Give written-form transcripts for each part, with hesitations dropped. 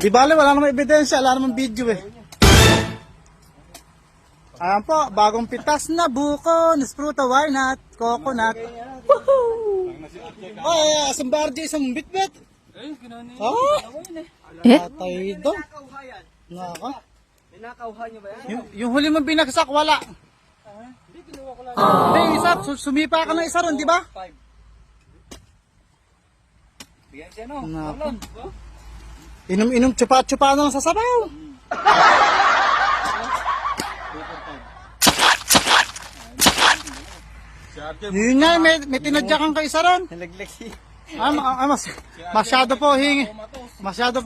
Di bale, wala namang ebidensya, wala namang video eh. Ayan po, bagong pitas na buko, Nespruta, walnut, coconut. Woohoo! Ay, asang bardi, isang bitbit. Oh! Patay doon. Naka. Pinakauhan nyo ba yan? Yung huli mong binagsak, wala. Hindi, isa, sumipa ka ng isa ron, di ba? Bigyan siya no? Naka. Inom-inom, tsupa-tsupa na lang sa sabaw. Yun nga, may tinadyakan ka isa ron. Nalaglag siya. Masyado po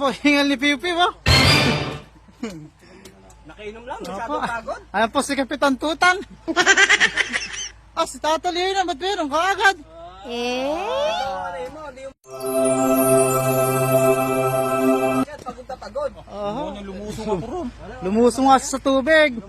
hingal ni Piu Piu, oh. Nakainom lang, masyadong pagod. Ayan po si Kapitan Tutan. Si Tata Lina, ba't meron ka agad? Pagod na pagod. Lumusong ako ron. Lumusong nga sa tubig.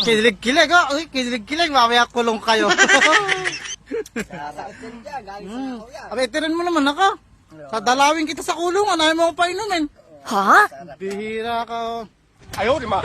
Kilig-kilig, oh. Uy, kilig-kilig. Mamaya kulong kayo. Sakit din dyan, galing sa ako yan. Abay, tirin mo naman ako. Sa dalawin kita sa kulungan, ayaw mo ako painumin. Ha? Bihira ka, oh. Ayaw, di ma.